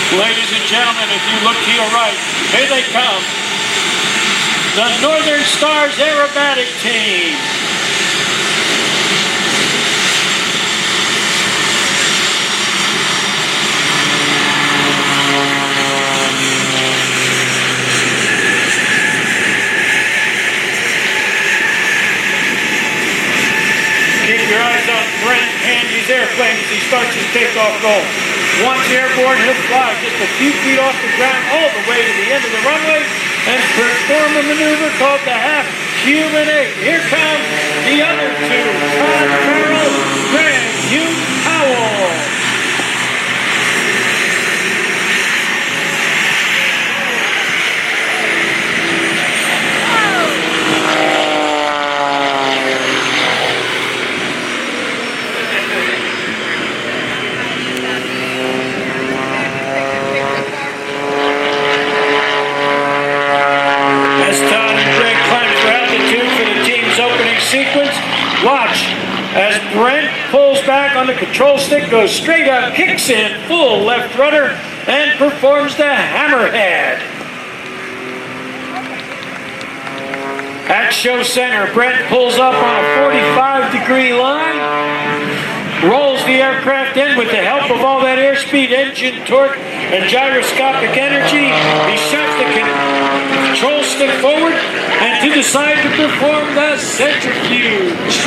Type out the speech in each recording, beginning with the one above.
Ladies and gentlemen, if you look to your right, here they come. The Northern Stars Aerobatic team. Keep your eyes on Brent Handy's airplane as he starts his takeoff goal. Once airborne, he'll fly just a few feet off the ground all the way to the end of the runway and perform a maneuver called the half Hume-Powell. Here come the other two, Todd, Farrell, Greg, Hume-Powell. Sequence. Watch as Brent pulls back on the control stick, goes straight up, kicks in full left rudder, and performs the Hammerhead. At show center, Brent pulls up on a 45-degree line, rolls the aircraft in with the help of all that airspeed, engine torque, and gyroscopic energy. He shoves the control stick forward and to the side to perform the centrifuge.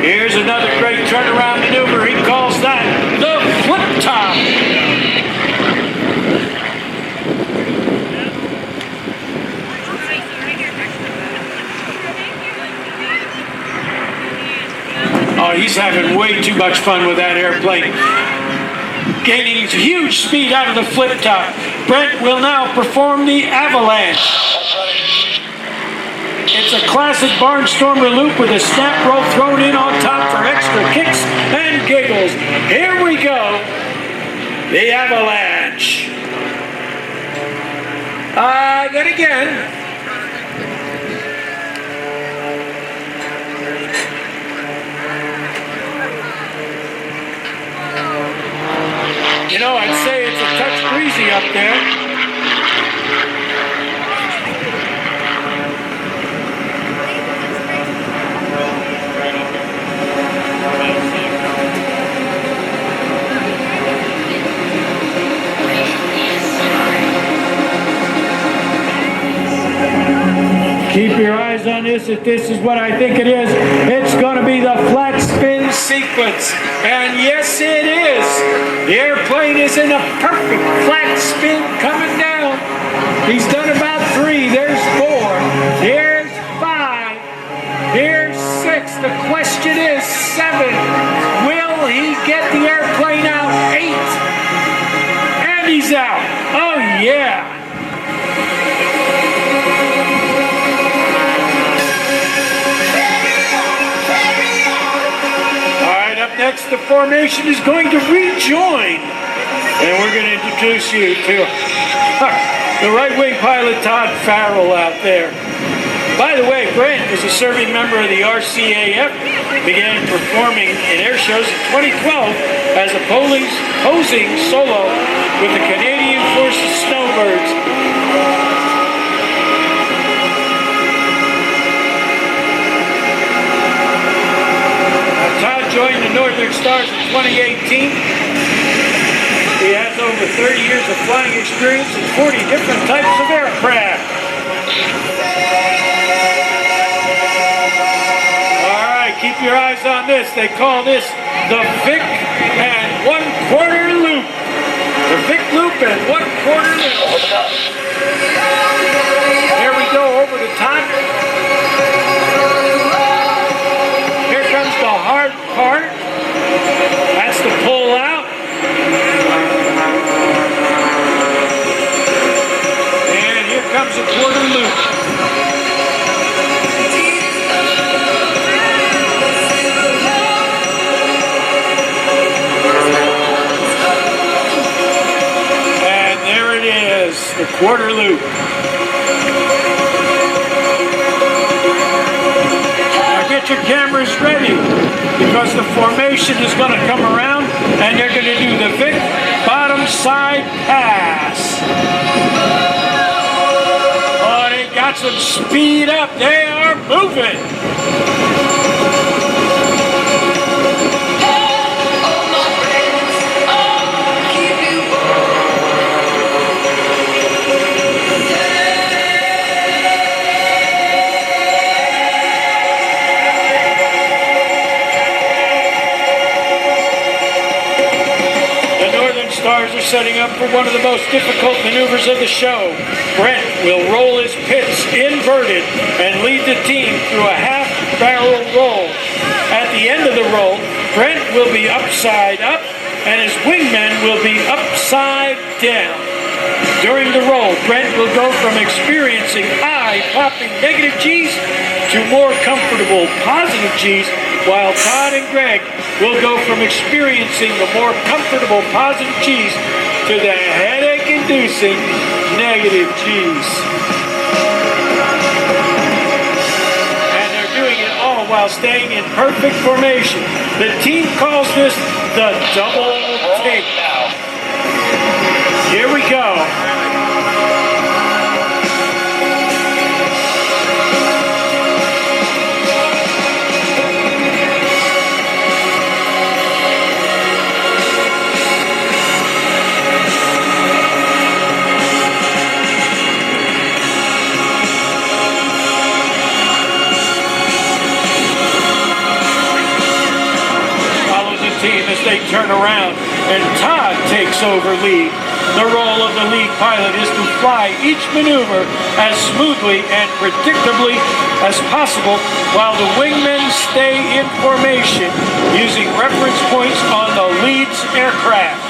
Here's another great turnaround maneuver. He calls that the flip top. Oh, he's having way too much fun with that airplane. Gaining huge speed out of the flip top. Brent will now perform the avalanche. It's a classic barnstormer loop with a snap roll thrown in on top for extra kicks and giggles. Here we go. The avalanche. Then again. You know, I'd say it's a touch breezy up there. Keep your eyes on this. If this is what I think it is, it's going to be the flat spin sequence. And yes, it is. The airplane is in a perfect flat spin coming down. He's done about 3. There's 4. Here's 5. Here's 6. The question is 7. Will he get the airplane out? 8. And he's out. Oh, yeah. Next, the formation is going to rejoin. And we're going to introduce you to the right-wing pilot, Todd Farrell, out there. By the way, Brent is a serving member of the RCAF, began performing in air shows in 2012 as a posing solo with the Canadian Forces Snowbirds. Joined the Northern Stars in 2018. He has over 30 years of flying experience in 40 different types of aircraft. All right, keep your eyes on this. They call this the Vic and 1/4 loop. The Vic loop and 1/4 loop. Here we go over the top. The hard part, that's the pull out. And here comes a 1/4 loop. And there it is, the 1/4 loop. Get your cameras ready because the formation is going to come around Topside Pass. Oh, they got some speed up. They are moving. Stars are setting up for one of the most difficult maneuvers of the show. Brent will roll his pits inverted and lead the team through a half-barrel roll. At the end of the roll, Brent will be upside up and his wingmen will be upside down. During the roll, Brent will go from experiencing eye-popping negative G's to more comfortable positive G's, while Todd and Greg will go from experiencing the more comfortable positive G's to the headache-inducing negative G's. And they're doing it all while staying in perfect formation. The team calls this the double take. Here we go. As they turn around and Todd takes over lead. The role of the lead pilot is to fly each maneuver as smoothly and predictably as possible while the wingmen stay in formation using reference points on the lead's aircraft.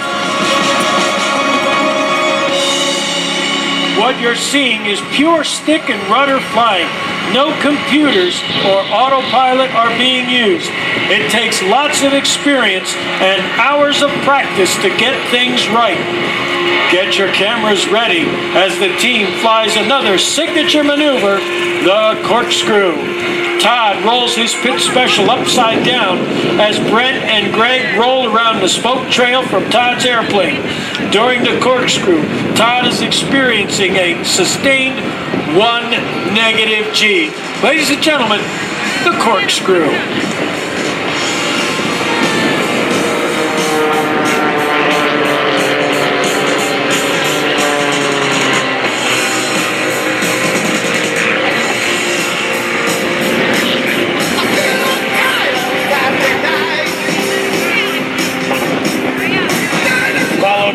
What you're seeing is pure stick and rudder flying. No computers or autopilot are being used. It takes lots of experience and hours of practice to get things right. Get your cameras ready as the team flies another signature maneuver, the Corkscrew. Todd rolls his pit special upside down as Brent and Greg roll around the smoke trail from Todd's airplane. During the Corkscrew, Todd is experiencing a sustained 1 negative G. Ladies and gentlemen, the Corkscrew.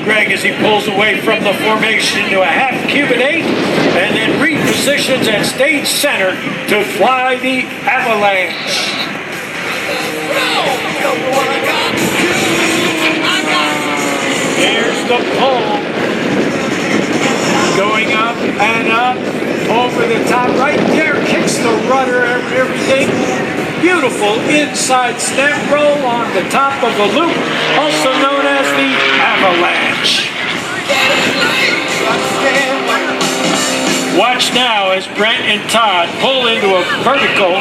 Greg as he pulls away from the formation to a half cubit 8 and then repositions at stage center to fly the Avalanche. Here's the pull. Going up and up over the top. Right there kicks the rudder and everything. Beautiful inside snap roll on the top of the loop, also known as the Avalanche. Watch now as Brent and Todd pull into a vertical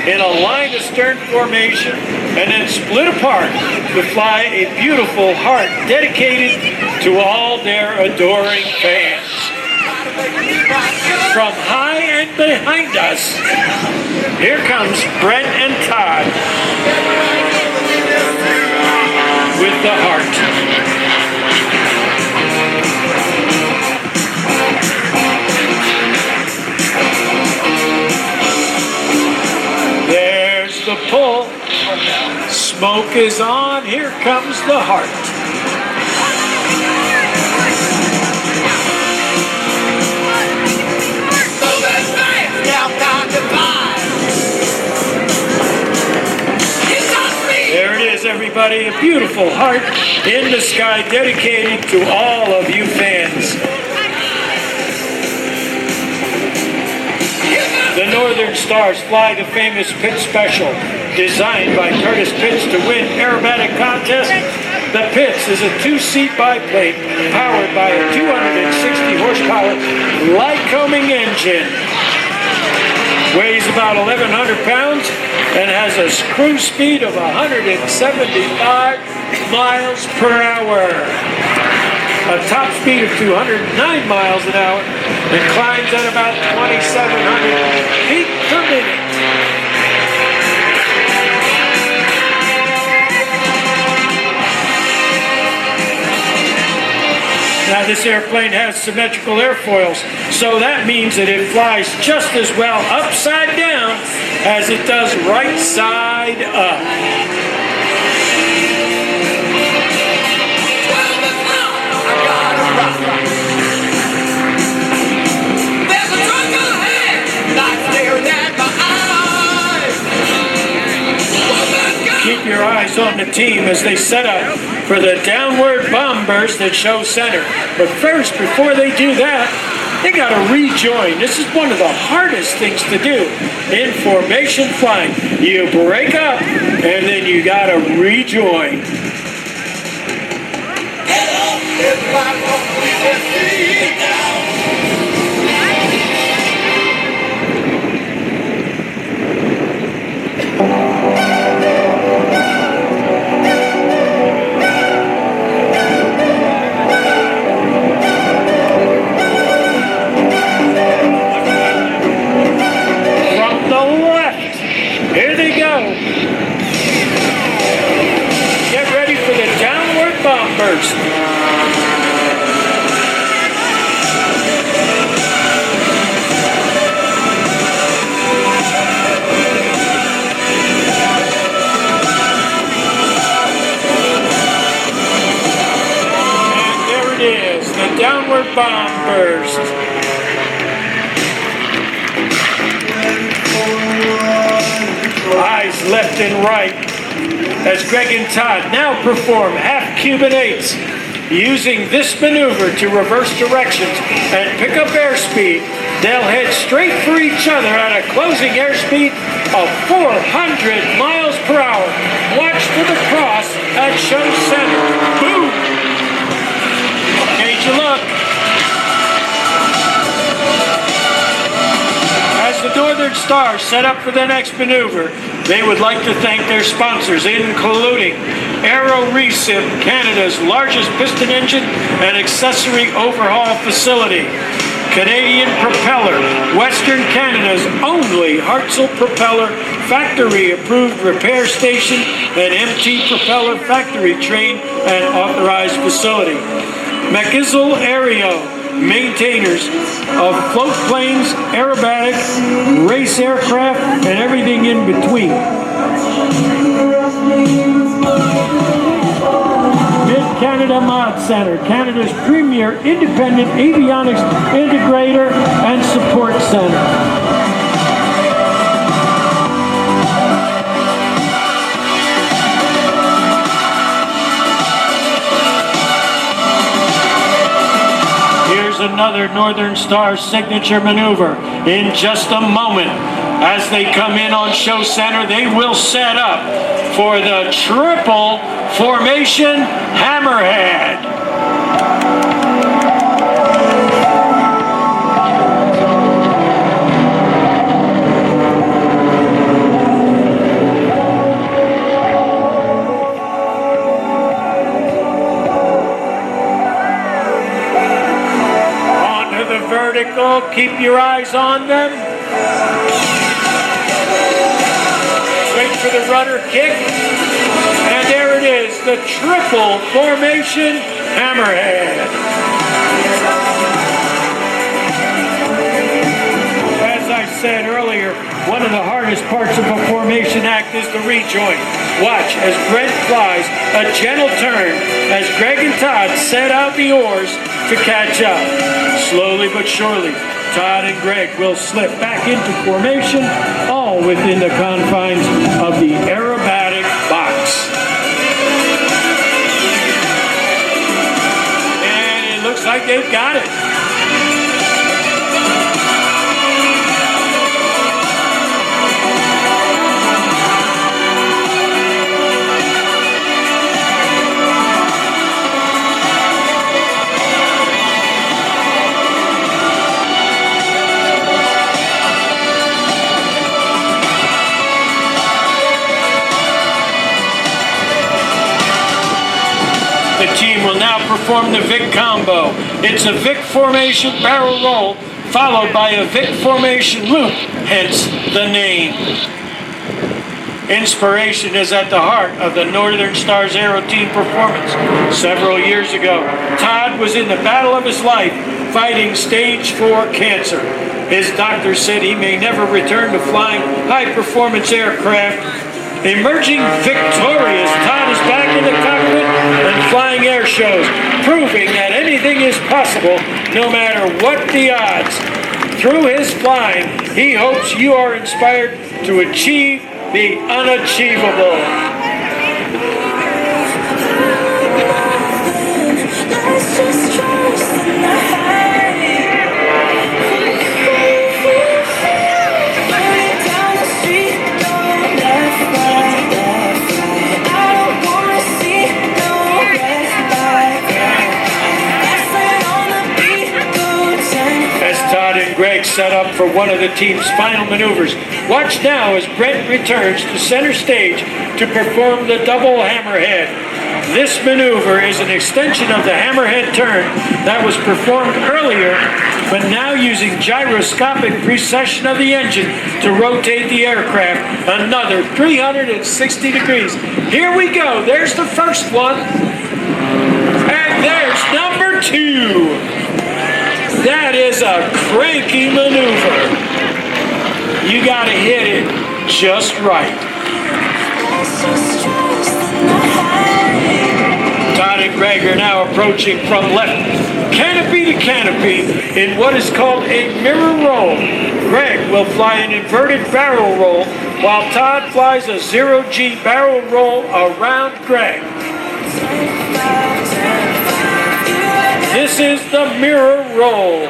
in a line of stern formation and then split apart to fly a beautiful heart dedicated to all their adoring fans. From high and behind us, here comes Brent and Todd with the heart. There's the pull. Smoke is on. Here comes the heart. There it is, everybody. A beautiful heart in the sky dedicated to all of you fans. The Northern Stars fly the famous Pit Special, designed by Curtis Pitts to win aerobatic contest. The Pitts is a 2-seat biplane powered by a 260 horsepower Lycoming engine. Weighs about 1,100 pounds and has a cruise speed of 175 miles per hour. a top speed of 209 miles an hour and climbs at about 2,700 feet per minute. Now this airplane has symmetrical airfoils, so that means that it flies just as well upside down as it does right side up. Keep your eyes on the team as they set up for the downward bomb burst at show center. But first, before they do that, they got to rejoin. This is one of the hardest things to do in formation flying. You break up, and then you got to rejoin. Get up, everybody, with their feet down. Here they go. Get ready for the downward bomb burst. And there it is, the downward bomb burst. Eyes left and right as Greg and Todd now perform half Cuban eights. Using this maneuver to reverse directions and pick up airspeed, they'll head straight for each other at a closing airspeed of 400 miles per hour. Watch for the cross at show center. Boom! Gauge your look. As the Northern Stars set up for their next maneuver, they would like to thank their sponsors, including Aerorecip, Canada's largest piston engine and accessory overhaul facility, Canadian Propeller, Western Canada's only Hartzell Propeller factory-approved repair station and MT Propeller factory-trained and authorized facility, McIzzle Aereo, maintainers of float planes, aerobatics, race aircraft, and everything in between. Mid-Canada Mod Center, Canada's premier independent avionics integrator and support center. Another Northern Stars signature maneuver in just a moment. As they come in on show center, they will set up for the triple formation Hammerhead. Vertical, keep your eyes on them. Wait for the rudder kick. And there it is, the triple formation Hammerhead. As I said earlier, one of the hardest parts of a formation act is the rejoin. Watch as Brent flies a gentle turn as Greg and Todd set out the oars to catch up. Slowly but surely, Todd and Greg will slip back into formation, all within the confines of the aerobatic box. And it looks like they've got it. The team will now perform the Vic Combo. It's a Vic formation barrel roll followed by a Vic formation loop, hence the name. Inspiration is at the heart of the Northern Stars Aeroteam performance. Several years ago, Todd was in the battle of his life fighting stage 4 cancer. His doctor said he may never return to flying high-performance aircraft. Emerging victorious, Todd is back in the cockpit and flying air shows, proving that anything is possible no matter what the odds. Through his flying, he hopes you are inspired to achieve the unachievable. Greg set up for one of the team's final maneuvers. Watch now as Brent returns to center stage to perform the double hammerhead. This maneuver is an extension of the hammerhead turn that was performed earlier, but now using gyroscopic precession of the engine to rotate the aircraft another 360 degrees. Here we go. There's the first one. And there's number 2. That is a cranky maneuver. You got to hit it just right. Todd and Greg are now approaching from left canopy to canopy in what is called a mirror roll. Greg will fly an inverted barrel roll while Todd flies a 0G barrel roll around Greg. This is the mirror roll.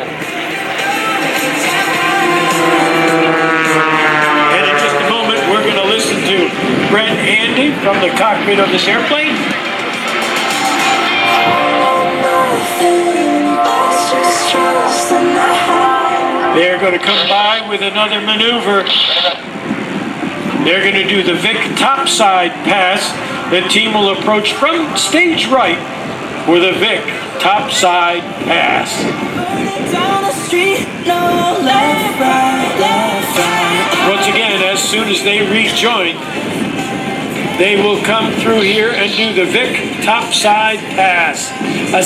And in just a moment, we're going to listen to Brent Handy from the cockpit of this airplane. They're going to come by with another maneuver. They're going to do the Vic Topside Pass. The team will approach from stage right for the Vic Topside Pass. Once again, as soon as they rejoin, they will come through here and do the Vic Topside Pass.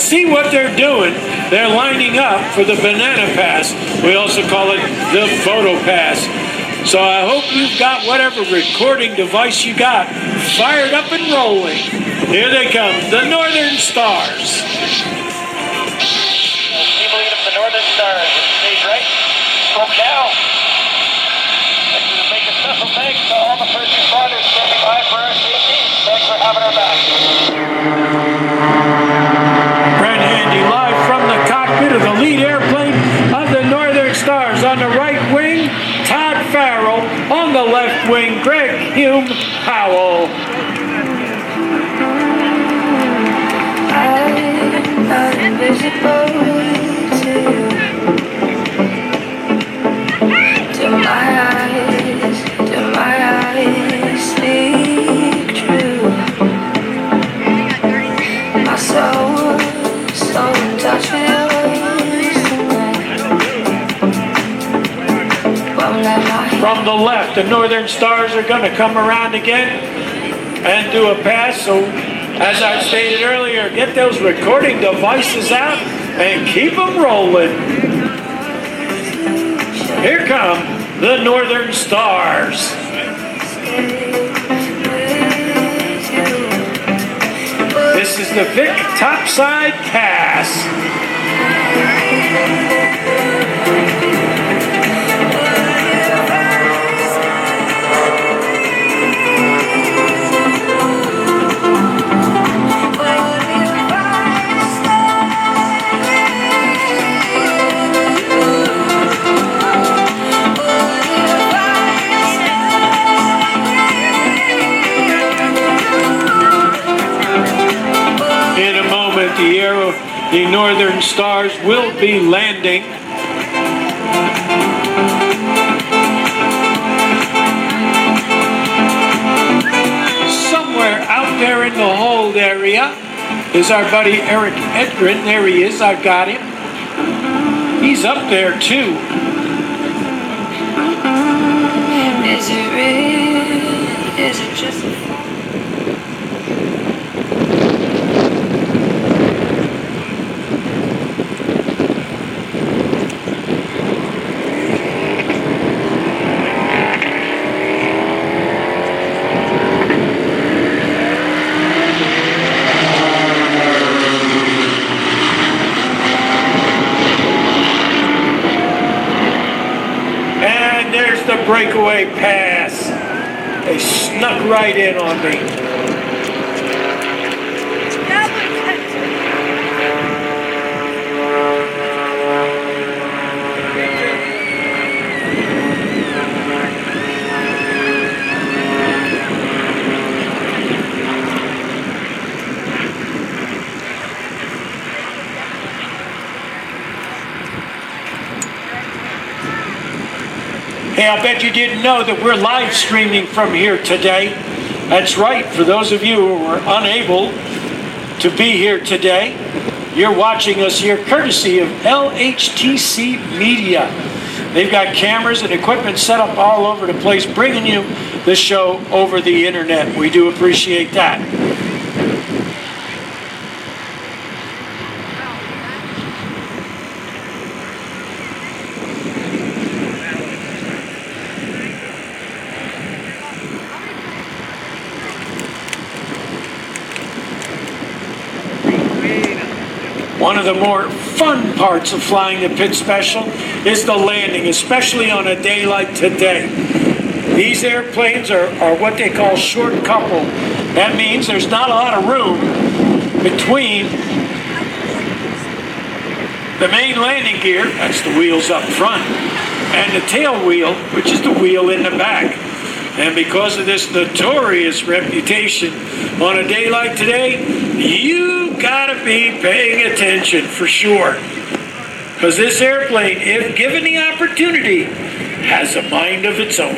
See what they're doing. They're lining up for the Banana Pass. We also call it the Photo Pass. So I hope you've got whatever recording device you got fired up and rolling. Here they come, the Northern Stars. Team lead of the Northern Stars, stage right, slope down. I'd like to make a special thanks to all the first responders standing by for our safety. Thanks for having our back. Brent Handy live from the cockpit of the lead airplane of the Northern Stars. On the right wing, Todd Farrell. On the left wing, Greg Hume-Powell. Invisible to my eyes speak true. My soul touch with yours tonight. From the left, the Northern Stars are going to come around again and do a pass. So as I stated earlier, get those recording devices out and keep them rolling. Here come the Northern Stars. This is the Vic Topside Pass. The Northern Stars will be landing. Somewhere out there in the hold area. is our buddy Eric Edgren. There he is. I've got him. He's up there too. Is it real? Is it just a the Breakaway Pass. They snuck right in on me. Hey, I bet you didn't know that we're live streaming from here today. That's right. For those of you who were unable to be here today, you're watching us here courtesy of LHTC Media. They've got cameras and equipment set up all over the place, bringing you the show over the internet. We do appreciate that. One of the more fun parts of flying the Pit Special is the landing, especially on a day like today. These airplanes are what they call short couple. That means there's not a lot of room between the main landing gear, that's the wheels up front, and the tail wheel, which is the wheel in the back. And because of this notorious reputation, on a day like today, you gotta be paying attention for sure. Because this airplane, if given the opportunity, has a mind of its own.